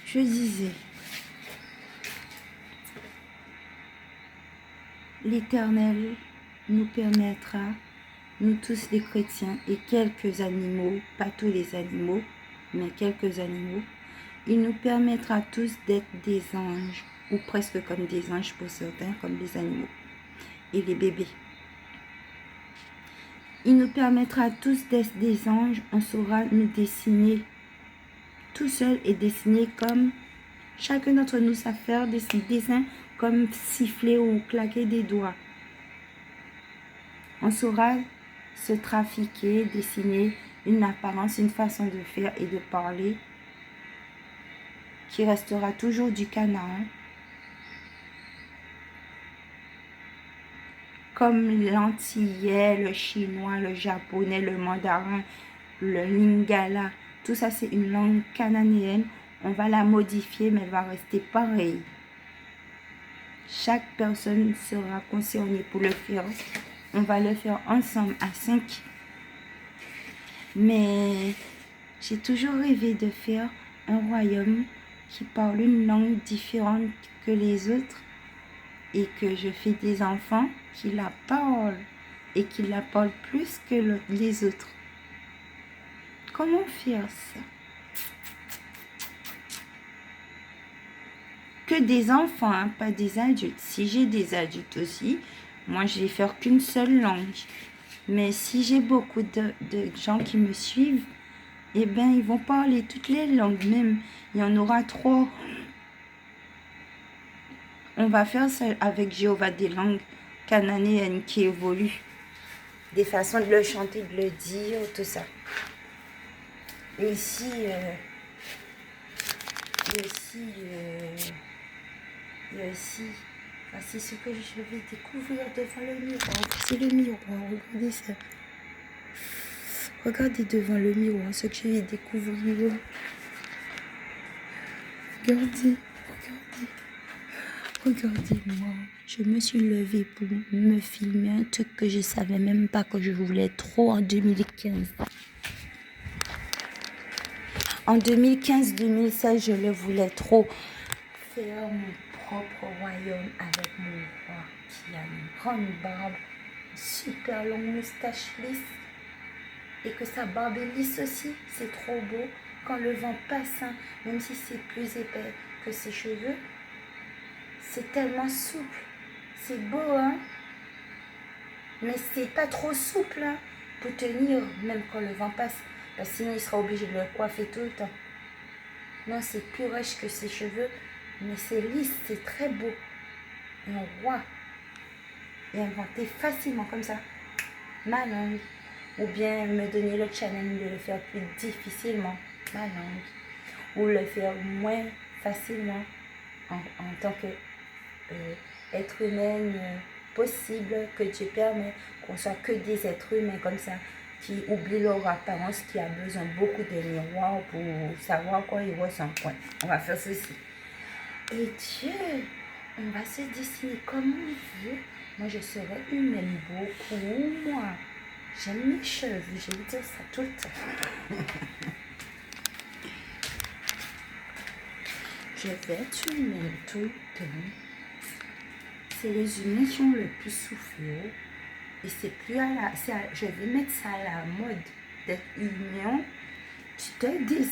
Je disais, l'Éternel nous permettra, nous tous les chrétiens et quelques animaux, pas tous les animaux, mais quelques animaux, il nous permettra tous d'être des anges, ou presque comme des anges pour certains, comme les animaux et les bébés. Il nous permettra tous d'être des anges, on saura nous dessiner tout seul et dessiner comme chacun d'entre nous sait faire des dessins comme siffler ou claquer des doigts. On saura se trafiquer, dessiner une apparence, une façon de faire et de parler qui restera toujours du Canaan. Comme l'antillais, le chinois, le japonais, le mandarin, le lingala, tout ça c'est une langue cananéenne. On va la modifier mais elle va rester pareille. Chaque personne sera concernée pour le faire. On va le faire ensemble à 5. Mais j'ai toujours rêvé de faire un royaume qui parle une langue différente que les autres et que je fais des enfants qui la parlent et qui la parlent plus que les autres. Comment faire ça? Que des enfants, hein, pas des adultes. Si j'ai des adultes aussi, moi je vais faire qu'une seule langue. Mais si j'ai beaucoup de gens qui me suivent, eh bien ils vont parler toutes les langues, même il y en aura 3. On va faire ça avec Jéhovah des langues cananéennes qui évoluent. Des façons de le chanter, de le dire, tout ça. Et ici, il y a aussi, voici ce que je vais découvrir devant le miroir. C'est le miroir, regardez ça. Regardez devant le miroir ce que je vais découvrir. Regardez, regardez-moi. Je me suis levée pour me filmer un truc que je ne savais même pas que je voulais trop en 2015. En 2015-2016, je le voulais trop. Faire mon propre royaume avec mon roi qui a une grande barbe, une super longue moustache lisse et que sa barbe est lisse aussi. C'est trop beau. Quand le vent passe, hein, même si c'est plus épais que ses cheveux, c'est tellement souple. C'est beau, hein? Mais c'est pas trop souple, hein, pour tenir même quand le vent passe. Parce que sinon, il sera obligé de le coiffer tout le temps. Non, c'est plus riche que ses cheveux, mais c'est lisse, c'est très beau. Un roi est inventé facilement comme ça. Ma langue. Ou bien me donner le challenge de le faire plus difficilement. Ma langue. Ou le faire moins facilement en tant que être humaine possible, que Dieu permet qu'on soit que des êtres humains comme ça, qui oublient leur apparence, qui a besoin beaucoup de miroirs pour savoir quoi ils ressemblent. Ouais, on va faire ceci. Et Dieu, on va se dessiner comme on veut. Moi, je serai humaine beaucoup, moi. J'aime mes cheveux, je vais dire ça tout le temps. Je vais être humaine tout le temps. C'est les humains qui ont le plus souffert. Et c'est plus à la... je vais mettre ça à la mode d'être humain. Tu te dessines.